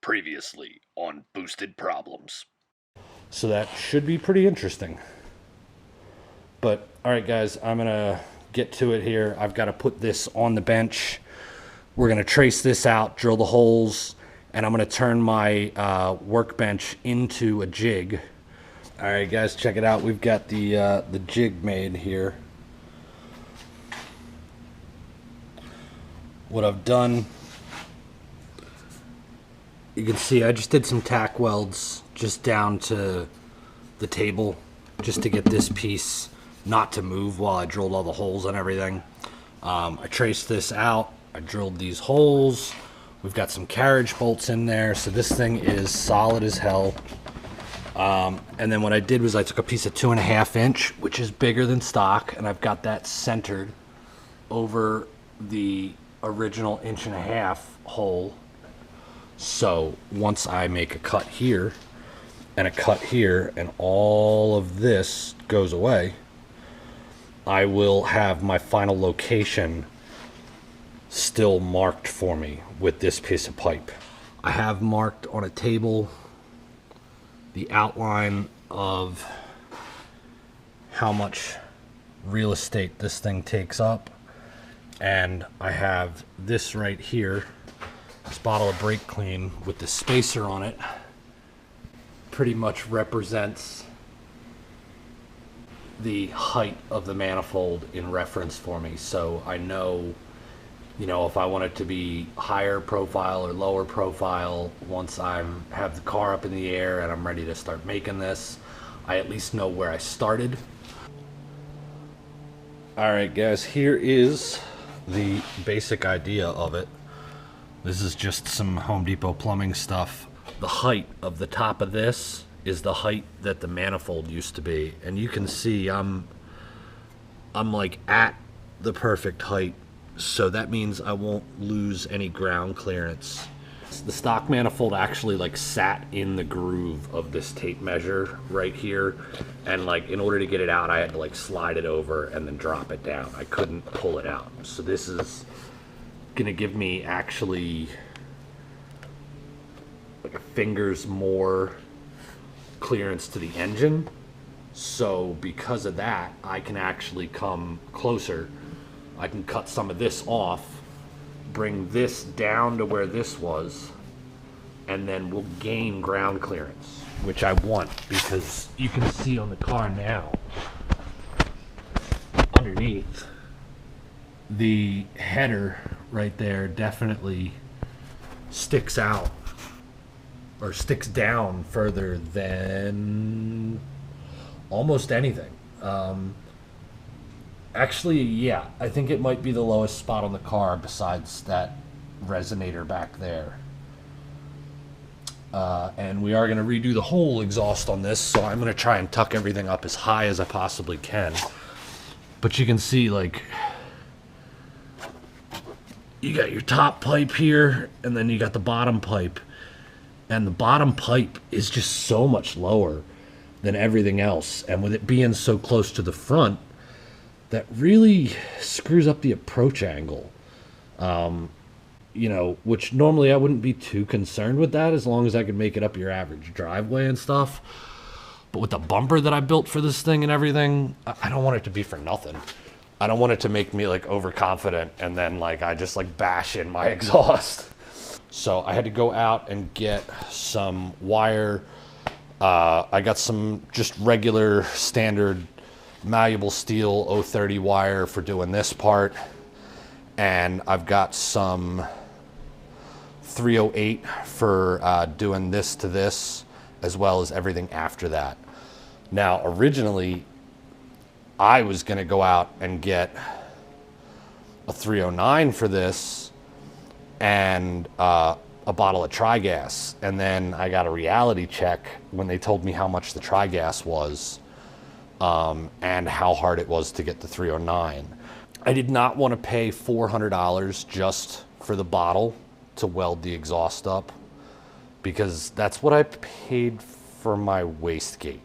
Previously on Boosted Problems. So that should be pretty interesting. But all right, guys, I'm gonna get to it here. I've got to put this on the bench. We're gonna trace this out, drill the holes, and I'm gonna turn my workbench into a jig. All right, guys, check it out. We've got the jig made here. What I've done, you can see I just did some tack welds just down to the table just to get this piece not to move while I drilled all the holes and everything. I traced this out. I drilled these holes. We've got some carriage bolts in there, so this thing is solid as hell. And then what I did was I took a piece of 2.5 inch, which is bigger than stock, and I've got that centered over the original 1.5 inch hole. So once I make a cut here and a cut here and all of this goes away, I will have my final location still marked for me with this piece of pipe. I have marked on a table the outline of how much real estate this thing takes up, and I have this right here. This bottle of brake clean with the spacer on it pretty much represents the height of the manifold in reference for me. So I know, if I want it to be higher profile or lower profile, once I have the car up in the air and I'm ready to start making this, I at least know where I started. All right, guys, here is the basic idea of it. This is just some Home Depot plumbing stuff. The height of the top of this is the height that the manifold used to be. And you can see I'm like at the perfect height. So that means I won't lose any ground clearance. The stock manifold actually sat in the groove of this tape measure right here. And in order to get it out, I had to slide it over and then drop it down. I couldn't pull it out. So this is gonna give me actually a finger's more clearance to the engine. So because of that, I can actually come closer. I can cut some of this off, bring this down to where this was, and then we'll gain ground clearance, which I want, because you can see on the car now underneath the header right there definitely sticks out or sticks down further than almost anything. Actually, yeah, I think it might be the lowest spot on the car besides that resonator back there. And we are going to redo the whole exhaust on this, so I'm going to try and tuck everything up as high as I possibly can. But you can see, you got your top pipe here, and then you got the bottom pipe. And the bottom pipe is just so much lower than everything else. And with it being so close to the front, that really screws up the approach angle. Which normally I wouldn't be too concerned with that as long as I could make it up your average driveway and stuff. But with the bumper that I built for this thing and everything, I don't want it to be for nothing. I don't want it to make me overconfident and then I just bash in my exhaust. So I had to go out and get some wire. I got some just regular standard malleable steel 030 wire for doing this part. And I've got some 308 for doing this to this, as well as everything after that. Now, originally, I was going to go out and get a 309 for this and a bottle of Tri-Gas. And then I got a reality check when they told me how much the Tri-Gas was and how hard it was to get the 309. I did not want to pay $400 just for the bottle to weld the exhaust up, because that's what I paid for my wastegate.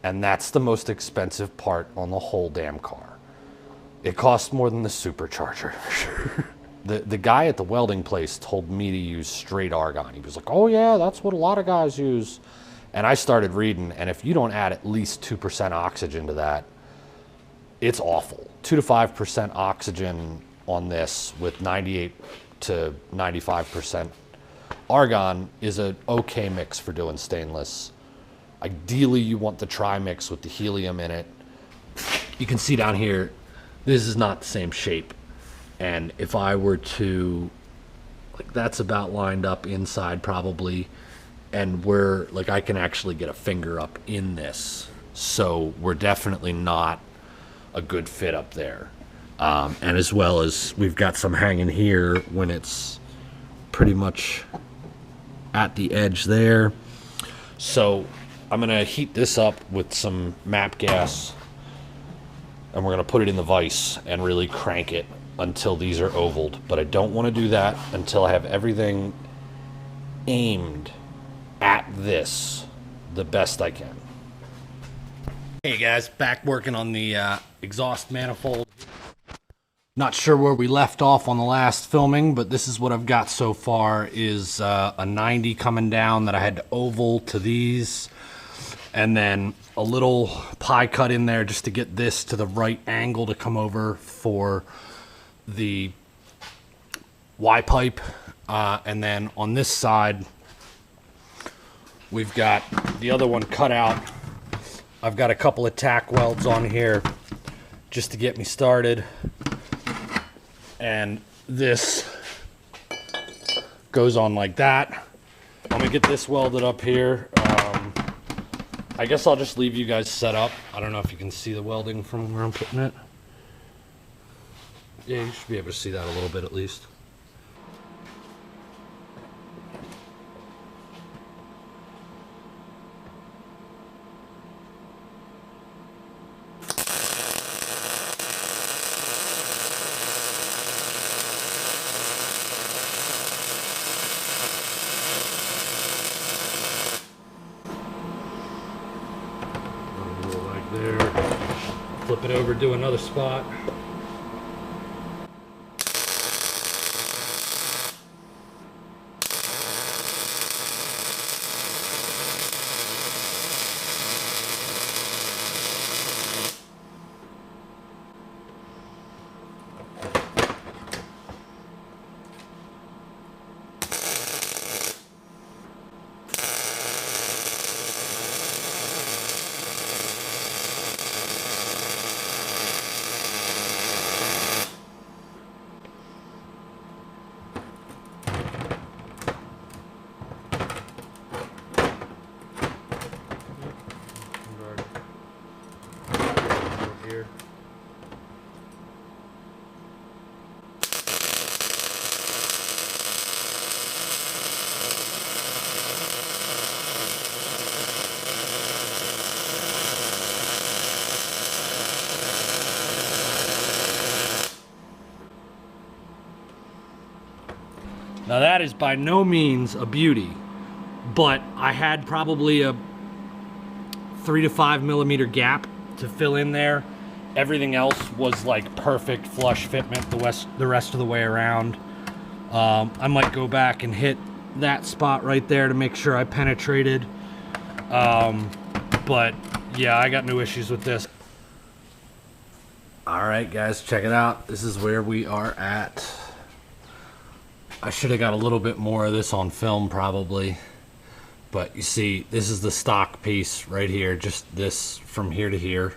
And that's the most expensive part on the whole damn car. It costs more than the Supercharger, for sure. The guy at the welding place told me to use straight argon. He was like, oh yeah, that's what a lot of guys use. And I started reading, and if you don't add at least 2% oxygen to that, it's awful. 2 to 5% oxygen on this with 98 to 95% argon is an okay mix for doing stainless. Ideally, you want the tri-mix with the helium in it. You can see down here, this is not the same shape. And if I were to, like, that's about lined up inside probably, and we're, like, I can actually get a finger up in this. So we're definitely not a good fit up there. And as well as we've got some hanging here when it's pretty much at the edge there. So I'm gonna heat this up with some MAP gas, and we're gonna put it in the vise and really crank it until these are ovaled. But I don't want to do that until I have everything aimed at this the best I can. Hey guys, back working on the exhaust manifold. Not sure where we left off on the last filming, but this is what I've got so far is a 90 coming down that I had to oval to these, and then a little pie cut in there just to get this to the right angle to come over for the Y pipe. And then on this side we've got the other one cut out. I've got a couple of tack welds on here just to get me started, and this goes on like that. I'm gonna get this welded up here. I guess I'll just leave you guys set up. I don't know if you can see the welding from where I'm putting it. Yeah, you should be able to see that a little bit at least. Like there. Flip it over, do another spot. Here. Now that is by no means a beauty, but I had probably a 3 to 5 millimeter gap to fill in there. Everything else was like perfect flush fitment the rest of the way around. I might go back and hit that spot right there to make sure I penetrated. But yeah, I got no issues with this. All right, guys, check it out. This is where we are at. I should have got a little bit more of this on film probably. But you see, this is the stock piece right here, just this from here to here.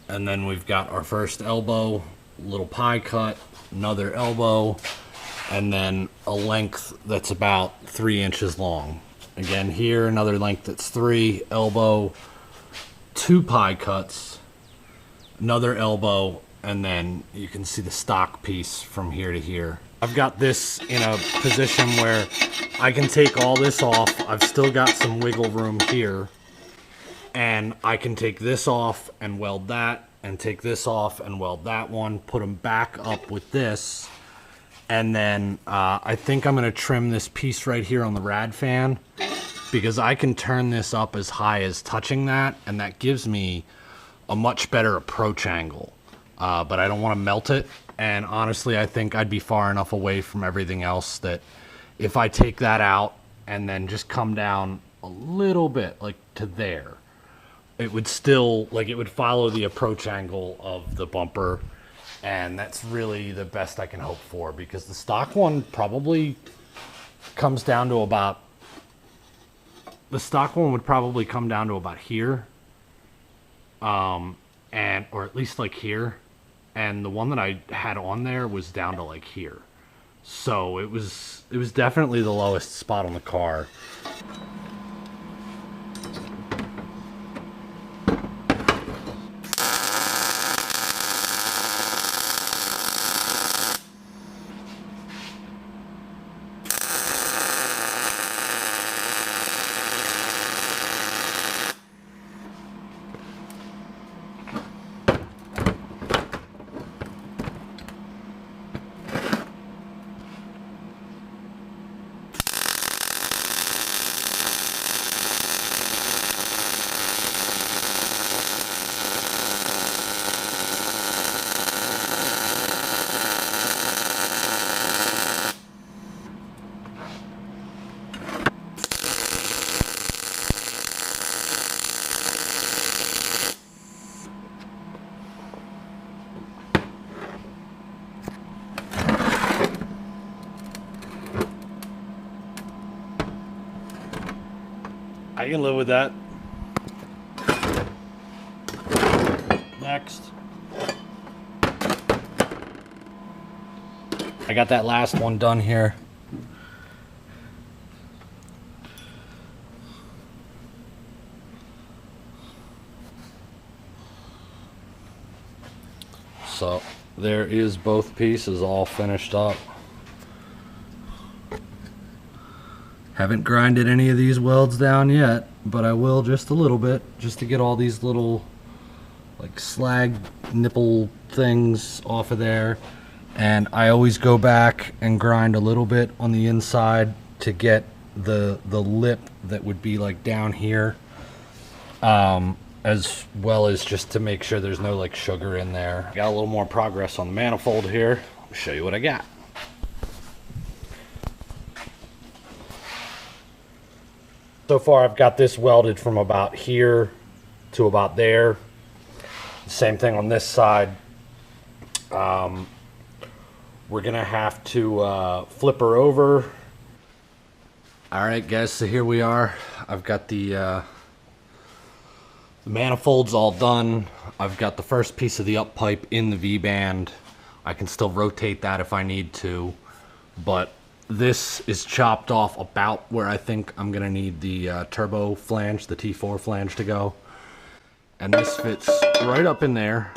And then we've got our first elbow, little pie cut, another elbow, and then a length that's about 3 inches long. Again, here, another length that's 3, elbow, 2 pie cuts, another elbow, and then you can see the stock piece from here to here. I've got this in a position where I can take all this off. I've still got some wiggle room here. And I can take this off and weld that, and take this off and weld that one, put them back up with this. And then I think I'm gonna trim this piece right here on the rad fan, because I can turn this up as high as touching that, and that gives me a much better approach angle. but I don't want to melt it. And honestly, I think I'd be far enough away from everything else that if I take that out and then just come down a little bit, like to there, it would still, like, it would follow the approach angle of the bumper. And that's really the best I can hope for, because the stock one probably comes down to about, the stock one would probably come down to about here. And, or at least like here. And the one that I had on there was down to like here. So it was definitely the lowest spot on the car. I can live with that. Next. I got that last one done here. So there is both pieces all finished up. Haven't grinded any of these welds down yet, but I will just a little bit, just to get all these little like slag nipple things off of there. And I always go back and grind a little bit on the inside to get the lip that would be like down here, as well as just to make sure there's no like sugar in there. Got a little more progress on the manifold here. I'll show you what I got. So far I've got this welded from about here to about there. Same thing on this side. We're gonna have to flip her over. All right guys, so here we are. I've got the manifolds all done. I've got the first piece of the up pipe in the V-band. I can still rotate that if I need to, but this is chopped off about where I think I'm gonna need the turbo flange, the T4 flange to go. And this fits right up in there.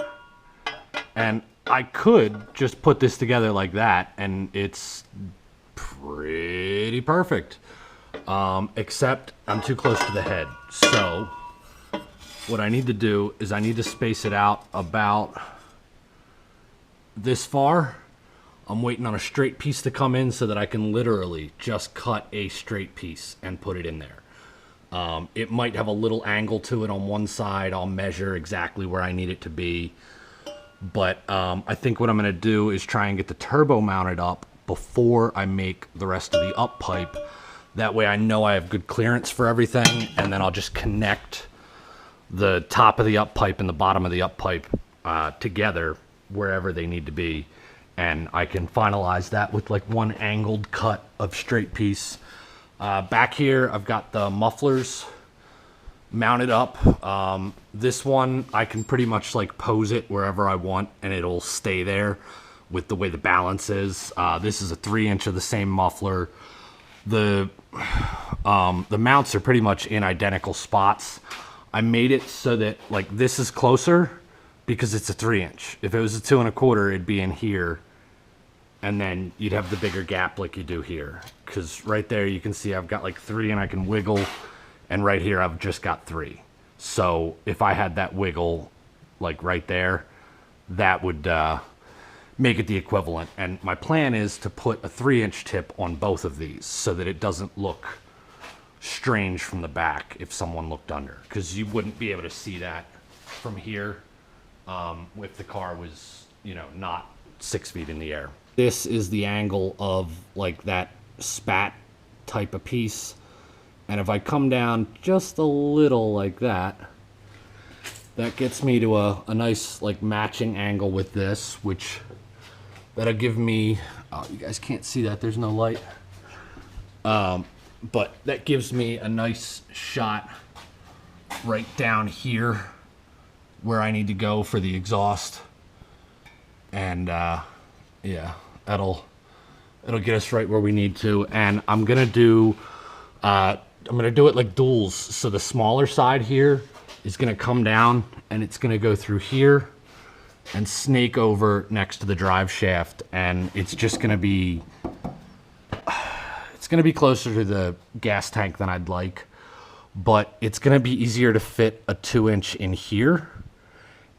And I could just put this together like that and it's pretty perfect. Except I'm too close to the head. So what I need to do is I need to space it out about this far. I'm waiting on a straight piece to come in so that I can literally just cut a straight piece and put it in there. It might have a little angle to it on one side. I'll measure exactly where I need it to be. But I think what I'm going to do is try and get the turbo mounted up before I make the rest of the up pipe. That way I know I have good clearance for everything, and then I'll just connect the top of the up pipe and the bottom of the up pipe together wherever they need to be. And I can finalize that with like one angled cut of straight piece. Back here, I've got the mufflers mounted up. This one, I can pretty much like pose it wherever I want and it'll stay there with the way the balance is. This is a 3-inch of the same muffler. The mounts are pretty much in identical spots. I made it so that like this is closer because it's a 3-inch. If it was a 2 1/4, it'd be in here. And then you'd have the bigger gap like you do here. Because right there you can see I've got like 3 and I can wiggle. And right here I've just got 3. So if I had that wiggle like right there, that would make it the equivalent. And my plan is to put a 3-inch tip on both of these so that it doesn't look strange from the back if someone looked under. Because you wouldn't be able to see that from here. if the car was, you know, not 6 feet in the air. This is the angle of like that spat type of piece. And if I come down just a little like that, that gets me to a nice like matching angle with this, which that'll give me, oh, you guys can't see that, there's no light. But that gives me a nice shot right down here where I need to go for the exhaust. And yeah, it'll get us right where we need to. And I'm gonna do it like duals. So the smaller side here is gonna come down and it's gonna go through here and snake over next to the drive shaft, and it's just gonna be, it's gonna be closer to the gas tank than I'd like, but it's gonna be easier to fit a 2-inch in here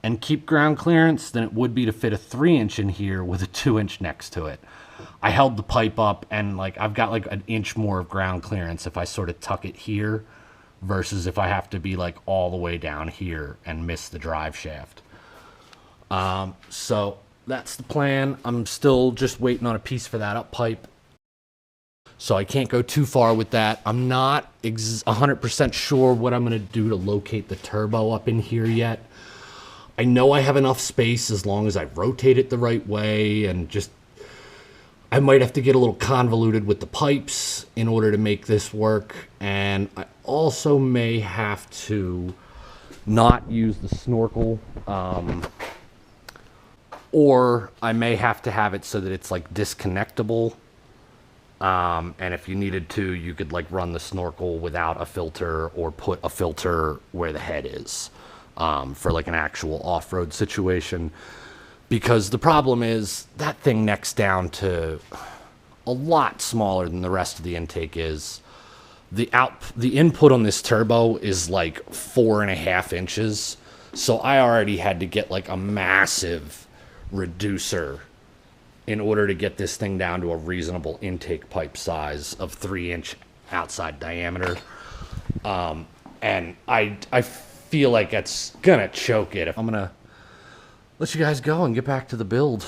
and keep ground clearance than it would be to fit a 3-inch in here with a 2-inch next to it. I held the pipe up and like I've got like an inch more of ground clearance if I sort of tuck it here versus if I have to be like all the way down here and miss the drive shaft. So that's the plan. I'm still just waiting on a piece for that up pipe, so I can't go too far with that. I'm not 100% sure what I'm going to do to locate the turbo up in here yet. I know I have enough space as long as I rotate it the right way, and just I might have to get a little convoluted with the pipes in order to make this work. And I also may have to not use the snorkel, or I may have to have it so that it's like disconnectable. And if you needed to, you could like run the snorkel without a filter or put a filter where the head is, for like an actual off-road situation. Because the problem is that thing necks down to a lot smaller than the rest of the intake is. The input on this turbo is like 4.5 inches. So I already had to get like a massive reducer in order to get this thing down to a reasonable intake pipe size of 3-inch outside diameter. And I feel like it's gonna choke it. I'm gonna let you guys go and get back to the build.